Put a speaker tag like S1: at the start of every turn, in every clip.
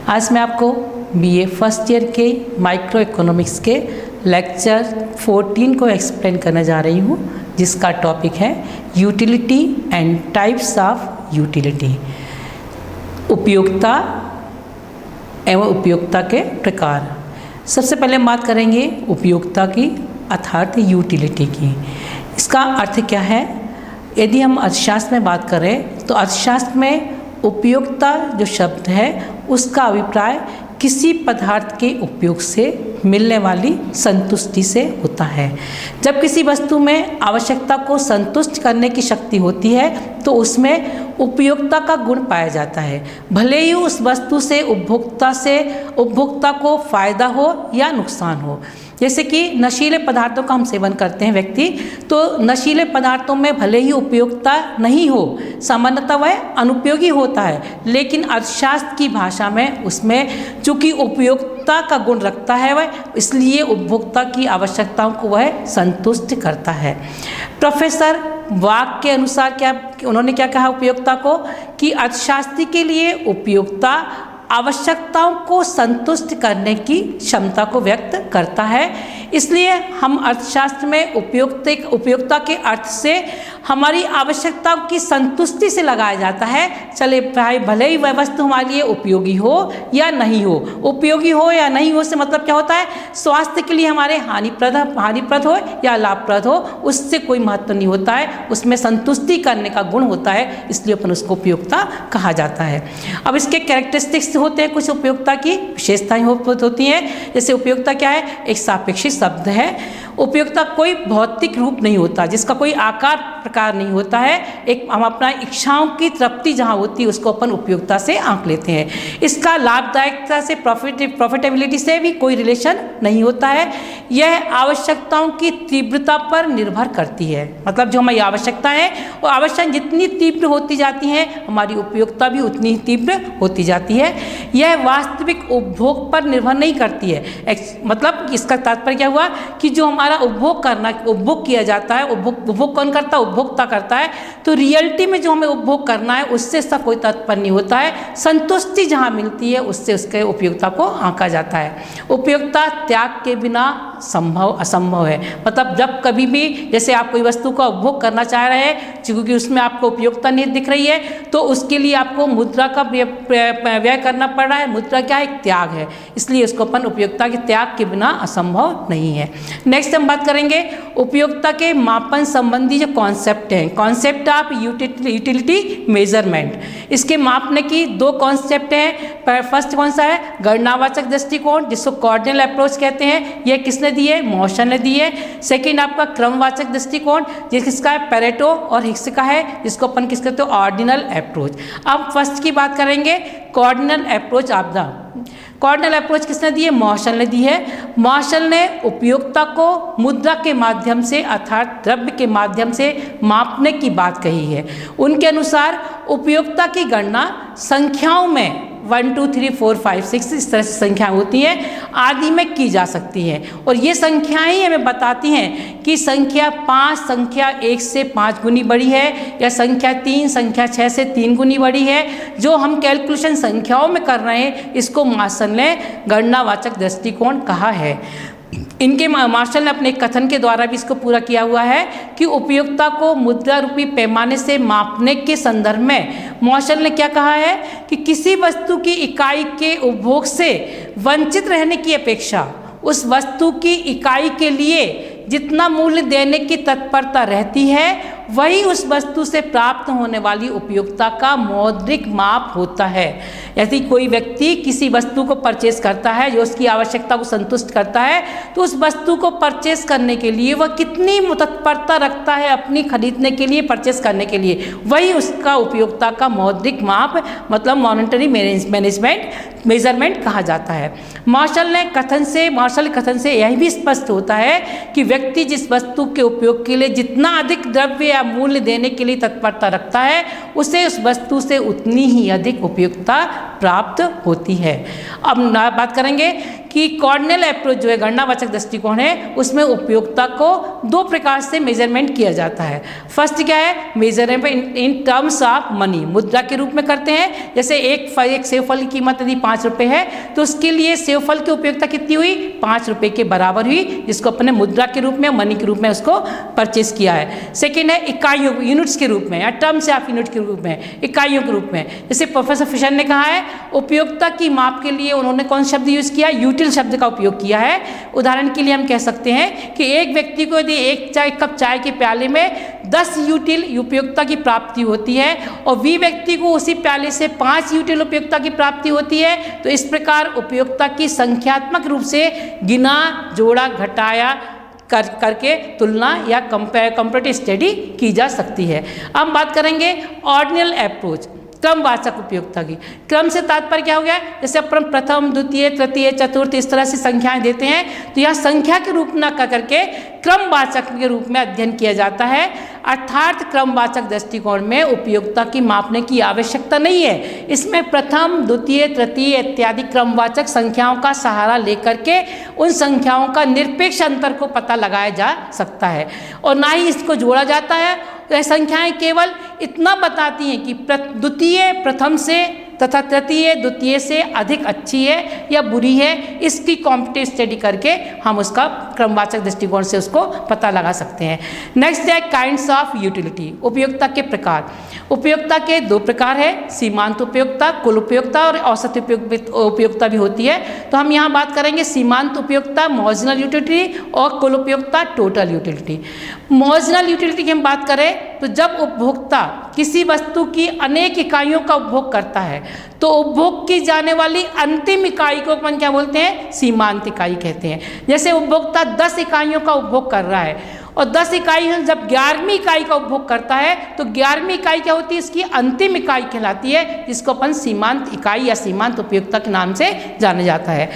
S1: आज मैं आपको बीए फर्स्ट ईयर के माइक्रो इकोनॉमिक्स के लेक्चर 14 को एक्सप्लेन करने जा रही हूँ, जिसका टॉपिक है utility and types of utility, उपयोगिता एवं उपयोगिता के प्रकार। सबसे पहले हम बात करेंगे उपयोगिता की अर्थात यूटिलिटी की। इसका अर्थ क्या है? यदि हम अर्थशास्त्र में बात करें तो अर्थशास्त्र में उपयोगिता जो शब्द है उसका अभिप्राय किसी पदार्थ के उपयोग से मिलने वाली संतुष्टि से होता है। जब किसी वस्तु में आवश्यकता को संतुष्ट करने की शक्ति होती है तो उसमें उपयोगिता का गुण पाया जाता है, भले ही उस वस्तु से उपभोक्ता को फायदा हो या नुकसान हो। जैसे कि नशीले पदार्थों का हम सेवन करते हैं व्यक्ति, तो नशीले पदार्थों में भले ही उपयोगिता नहीं हो, सामान्यतः वह अनुपयोगी होता है, लेकिन अर्थशास्त्र की भाषा में उसमें चूँकि उपयोगिता का गुण रखता है वह, इसलिए उपभोक्ता की आवश्यकताओं को वह संतुष्ट करता है। प्रोफेसर वाक के अनुसार उन्होंने क्या कहा उपयोगिता को कि अर्थशास्त्री के लिए उपयोगिता आवश्यकताओं को संतुष्ट करने की क्षमता को व्यक्त करता है। इसलिए हम अर्थशास्त्र में उपयोगिता के अर्थ से हमारी आवश्यकताओं की संतुष्टि से लगाया जाता है। चले भाई भले ही वह वस्तु हमारे लिए उपयोगी हो या नहीं हो, उपयोगी हो या नहीं हो से मतलब क्या होता है, स्वास्थ्य के लिए हमारे हानिप्रद हो या लाभप्रद हो, उससे कोई महत्व नहीं होता है, उसमें संतुष्टि करने का गुण होता है, इसलिए अपन उसको उपयोगिता कहा जाता है। अब इसके कैरेक्टरिस्टिक्स होते हैं, कुछ उपयोगिता की विशेषताएं होती हैं। जैसे उपयोगिता क्या है? एक सापेक्षिक शब्द है। उपयोगिता कोई भौतिक रूप नहीं होता, जिसका कोई आकार प्रकार नहीं होता है। एक हम अपना इच्छाओं की तृप्ति जहाँ होती है उसको अपन उपयोगिता से आंक लेते हैं। इसका लाभदायकता से प्रॉफिटेबिलिटी से भी कोई रिलेशन नहीं होता है। यह आवश्यकताओं की तीव्रता पर निर्भर करती है, मतलब जो हमारी आवश्यकता है वो आवश्यकता जितनी तीव्र होती जाती हैं हमारी उपयोगिता भी उतनी ही तीव्र होती जाती है। यह वास्तविक उपभोग पर निर्भर नहीं करती है। मतलब इसका तात्पर्य क्या हुआ कि जो हमारा उपभोग किया जाता है, उपभोग कौन करता है? उपभोक्ता करता है। तो रियलिटी में जो हमें उपभोग करना है उससे इसका कोई तात्पर्य नहीं होता है। संतुष्टि जहाँ मिलती है उससे उसके उपयोगिता को आंका जाता है। उपयोगिता त्याग के बिना असंभव है। मतलब जब कभी भी जैसे आप कोई वस्तु का उपभोग करना चाह रहे हैं, क्योंकि उसमें आपको उपयोगिता नहीं दिख रही है, तो उसके लिए आपको मुद्रा का व्यय करना पड़ रहा है। मुद्रा क्या है? एक त्याग है, इसलिए उसको अपन उपयोगिता के त्याग के बिना असंभव नहीं है। नेक्स्ट हम बात करेंगे उपयोगिता के मापन संबंधी जो कॉन्सेप्ट हैं, कॉन्सेप्ट ऑफ यूटिलिटी मेजरमेंट। इसके मापने की दो कॉन्सेप्ट हैं। फर्स्ट कौन सा है? गणनावाचक दृष्टिकोण, जिसको कॉर्डिनल अप्रोच कहते हैं। यह किसने दी है? मॉशन ने दी है। सेकेंड आपका क्रमवाचक दृष्टिकोण, जिसका है पेरेटो और हिक्स का है, जिसको अपन किस कहते हैं? Ordinal approach. अब फर्स्ट की बात करेंगे, cardinal approach of the cardinal approach किसने दी है? मॉशल ने दी है। मॉशल ने उपयोगिता को मुद्रा के माध्यम से अर्थात द्रव्य के माध्यम से मापने की बात कही है। उनके अनुसार उपयोगिता की गणना संख्याओं में 1 2 3 4 5 6 इस तरह से संख्याएं होती हैं आदि में की जा सकती हैं, और ये संख्याएं ही हमें बताती हैं कि संख्या 5 संख्या 1 से 5 गुनी बड़ी है या संख्या 3 संख्या 6 से 3 गुनी बड़ी है। जो हम कैलकुलेशन संख्याओं में कर रहे हैं इसको मार्शल ने गणनावाचक दृष्टिकोण कहा है। इनके मार्शल ने अपने कथन के द्वारा भी इसको पूरा किया हुआ है कि उपयोगिता को मुद्रा रूपी पैमाने से मापने के संदर्भ में मार्शल ने क्या कहा है कि किसी वस्तु की इकाई के उपभोग से वंचित रहने की अपेक्षा उस वस्तु की इकाई के लिए जितना मूल्य देने की तत्परता रहती है वही उस वस्तु से प्राप्त होने वाली उपयोगिता का मौद्रिक माप होता है। यदि कोई व्यक्ति किसी वस्तु को परचेस करता है जो उसकी आवश्यकता को संतुष्ट करता है, तो उस वस्तु को परचेस करने के लिए वह कितनी तत्परता रखता है अपनी खरीदने के लिए, परचेस करने के लिए, वही उसका उपयोगिता का मौद्रिक माप मतलब मॉनेटरी मेजरमेंट कहा जाता है। मार्शल कथन से यह भी स्पष्ट होता है कि व्यक्ति जिस वस्तु के उपयोग के लिए जितना अधिक द्रव्य या मूल्य देने के लिए तत्परता रखता है उसे उस वस्तु से उतनी ही अधिक उपयोगिता प्राप्त होती है। अब बात करेंगे कि कॉर्डिनल अप्रोच जो है गणनावाचक दृष्टिकोण है, उसमें उपयोगिता को दो प्रकार से मेजरमेंट किया जाता है। फर्स्ट क्या है, measurement in terms of money, मुद्रा के रूप में करते हैं। जैसे एक सेव फल की कीमत यदि 5 रुपये है तो उसके लिए सेव फल की उपयोगिता कितनी हुई, 5 रुपये के बराबर हुई, जिसको अपने मुद्रा के रूप में, मनी के रूप में उसको परचेज किया है। सेकेंड है इकाइयों, यूनिट्स के रूप में या टर्म्स ऑफ यूनिट के रूप में, इकाइयों के रूप में। जैसे प्रोफेसर फिशर ने कहा है उपयोगिता की माप के लिए उन्होंने कौन शब्द यूज किया, यूटिल शब्द का उपयोग किया है। उदाहरण के लिए हम कह सकते हैं कि एक व्यक्ति को यदि एक कप चाय के प्याले में 10 यूटिल उपयोगिता की प्राप्ति होती है और वी व्यक्ति को उसी प्याले से 5 यूटिल उपयोगिता की प्राप्ति होती है, तो इस प्रकार उपयोगिता की संख्यात्मक रूप से गिना, जोड़ा, घटाया करके तुलना या कंपैरेटिव स्टडी की जा सकती है। अब बात करेंगे ऑर्डिनल अप्रोच, क्रमवाचक उपयोगिता की। क्रम से तात्पर्य क्या हो गया, जैसे अपन प्रथम, द्वितीय, तृतीय, चतुर्थ इस तरह से संख्याएं देते हैं, तो यह संख्या के रूप न करके क्रमवाचक के रूप में अध्ययन किया जाता है। अर्थात क्रमवाचक दृष्टिकोण में उपयोगिता की मापने की आवश्यकता नहीं है। इसमें प्रथम, द्वितीय, तृतीय इत्यादि क्रमवाचक संख्याओं का सहारा लेकर के उन संख्याओं का निरपेक्ष अंतर को पता लगाया जा सकता है और ना ही इसको जोड़ा जाता है। यह संख्याएं केवल इतना बताती हैं कि द्वितीय प्रथम से तथा तृतीय द्वितीय से अधिक अच्छी है या बुरी है, इसकी कॉम्पिटेटिव स्टडी करके हम उसका क्रमवाचक दृष्टिकोण से उसको पता लगा सकते हैं। नेक्स्ट है काइंड्स ऑफ यूटिलिटी, उपयोगिता के प्रकार। उपयोगिता के दो प्रकार है, सीमांत उपयोगिता, कुल उपयोगिता और औसत उपयोगिता भी होती है। तो हम यहाँ बात करेंगे सीमांत उपयोगिता, मार्जिनल यूटिलिटी, और कुल उपयोगिता, टोटल यूटिलिटी। मार्जिनल यूटिलिटी की हम बात करें तो जब उपभोक्ता किसी वस्तु की अनेक इकाइयों का उपभोग करता है तो उपभोग की जाने वाली अंतिम इकाई को अपन क्या बोलते हैं, सीमांत इकाई कहते हैं। जैसे उपभोक्ता 10 इकाइयों का उपभोग कर रहा है और 10 इकाई जब 11वीं इकाई का उपभोग करता है तो 11वीं इकाई क्या होती है, इसकी अंतिम इकाई कहलाती है, जिसको अपन सीमांत इकाई या सीमांत उपयोगिता के नाम से जाना जाता है।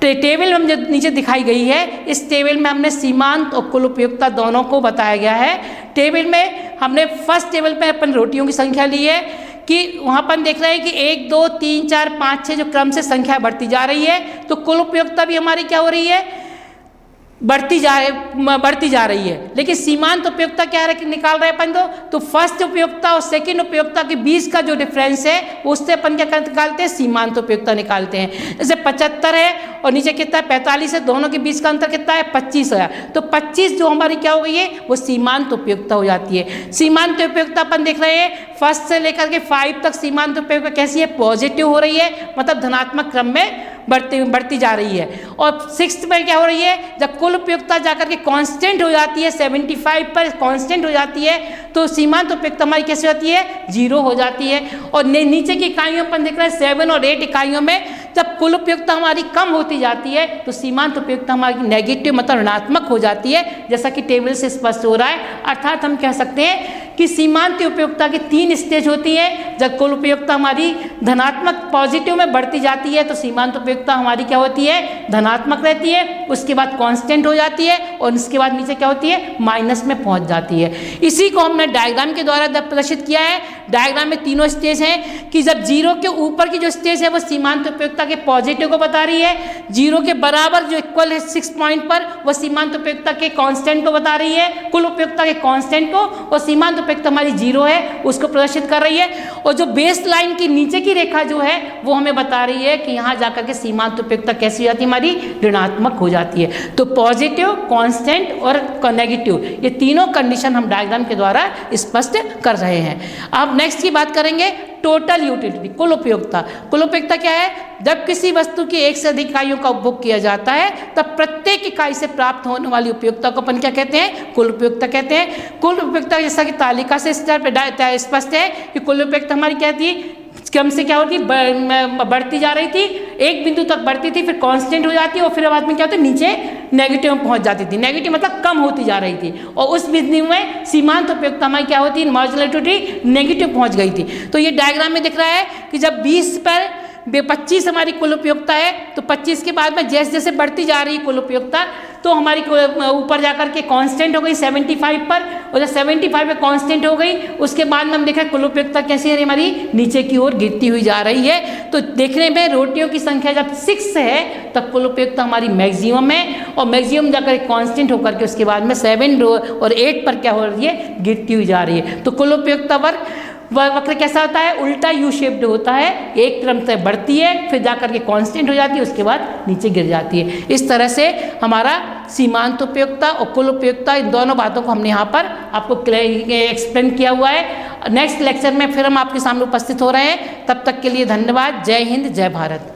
S1: टेबल में जो नीचे दिखाई गई है, इस टेबल में हमने सीमांत और कुल उपयोगिता दोनों को बताया गया है। टेबल में हमने फर्स्ट टेबल में अपन रोटियों की संख्या ली है कि वहाँ पर देख रहे हैं कि 1 2 3 4 5 6 जो क्रम से संख्या बढ़ती जा रही है, तो कुल उपयोगिता भी हमारी क्या हो रही है, बढ़ती जा रही है। लेकिन सीमांत उपयोगिता क्या निकाल रहे हैं अपन तो फर्स्ट उपयोगिता और सेकंड उपयोगिता के बीच का जो डिफरेंस है उससे अपन क्या निकालते हैं, सीमांत उपयोगिता निकालते हैं। जैसे 75 है और नीचे कितना है, 45 है, दोनों के बीच का अंतर कितना है, 25 है। तो 25 जो हमारी क्या हो गई है, वो सीमांत उपयोगिता हो जाती है। सीमांत उपयोगिता अपन देख रहे हैं फर्स्ट से लेकर के 5 तक सीमांत उपयोगिता कैसी है, पॉजिटिव हो रही है, मतलब धनात्मक क्रम में बढ़ती जा रही है। और 6th में क्या हो रही है, जब कुल उपयोगिता जाकर के कांस्टेंट हो जाती है, 75 पर कांस्टेंट हो जाती है, तो सीमांत उपयोगिता हमारी कैसे होती है, 0 हो जाती है। और नीचे की इकाइयों पर देख रहे हैं 7 और 8 इकाइयों में जब कुल उपयोगिता हमारी कम होती जाती है तो सीमांत उपयोगिता हमारी नेगेटिव मतलब ऋणात्मक हो जाती है, जैसा कि टेबल से स्पष्ट हो रहा है। अर्थात हम कह सकते हैं कि सीमांत उपयोगिता की 3 स्टेज होती है। जब कुल उपयोगिता हमारी धनात्मक पॉजिटिव में बढ़ती जाती है तो सीमांत उपयोगिता हमारी क्या होती है, धनात्मक रहती है, उसके बाद कांस्टेंट हो जाती है और इसके बाद नीचे क्या होती है, माइनस में पहुंच जाती है। इसी को हमने डायग्राम के द्वारा प्रदर्शित किया है। डायग्राम में तीनों स्टेज हैं कि जब 0 के ऊपर की जो स्टेज है वो सीमांत उपयोगिता के पॉजिटिव को बता रही है, 0 के बराबर जो इक्वल है 6 पॉइंट पर वो सीमांत उपयोगिता के कांस्टेंट को बता रही है, कुल उपयोगिता के कांस्टेंट को, और सीमांत उपयोगिता हमारी 0 है उसको प्रदर्शित कर रही है। और जो बेस लाइन की नीचे की रेखा जो है वो हमें बता रही है कि यहाँ जाकर के सीमांत उपयोगिता कैसी हो जाती है, हमारी ऋणात्मक हो जाती है। तो पॉजिटिव, कांस्टेंट और नेगेटिव, ये तीनों कंडीशन हम डायग्राम के द्वारा स्पष्ट कर रहे हैं। अब नेक्स्ट की बात करेंगे टोटल यूटिलिटी, कुल उपयोगिता। कुल उपयोगिता क्या है, जब किसी वस्तु की एक से अधिक इकाइयों का उपभोग किया जाता है तब प्रत्येक इकाई से प्राप्त होने वाली उपयोगिता को अपन क्या कहते हैं, कुल उपयोगिता कहते हैं। कुल उपयोगिता जैसा कि तालिका से स्पष्ट है कि कुल उपयोगिता हमारी क्या थी, क्रम से क्या होती, बढ़ती जा रही थी, एक बिंदु तक बढ़ती थी, फिर कांस्टेंट हो जाती और फिर बाद में क्या होती, नीचे नेगेटिव में पहुंच जाती थी। नेगेटिव मतलब कम होती जा रही थी और उस बिंदु में सीमांत उपयोगिता हमारी क्या होती, मार्जिनल यूटिलिटी नेगेटिव पहुंच गई थी। तो ये डायग्राम में दिख रहा है कि जब 20 पर 25 हमारी कुल उपयोगिता है तो 25 के बाद में जैसे जैसे बढ़ती जा रही है कुल उपयोगिता तो हमारी ऊपर जाकर के कांस्टेंट हो गई 75 पर, और जब 75 पे कांस्टेंट हो गई उसके बाद में हम देखा कुल उपयोगिता कैसी है हमारी नीचे की ओर गिरती हुई जा रही है। तो देखने में रोटियों की संख्या जब 6 है तब कुल उपयोगिता हमारी मैक्सिमम है, और मैक्सिमम जाकर कांस्टेंट होकर के उसके बाद में 7 और 8 पर क्या हो रही है, गिरती हुई जा रही है। तो कुल उपयोगिता वक्र कैसा होता है, उल्टा यू शेप्ड होता है, एक क्रम से बढ़ती है फिर जाकर के कांस्टेंट हो जाती है उसके बाद नीचे गिर जाती है। इस तरह से हमारा सीमांत उपयोगिता और कुल उपयोगिता इन दोनों बातों को हमने यहाँ पर आपको एक्सप्लेन किया हुआ है। नेक्स्ट लेक्चर में फिर हम आपके सामने उपस्थित हो रहे हैं, तब तक के लिए धन्यवाद। जय हिंद, जय भारत।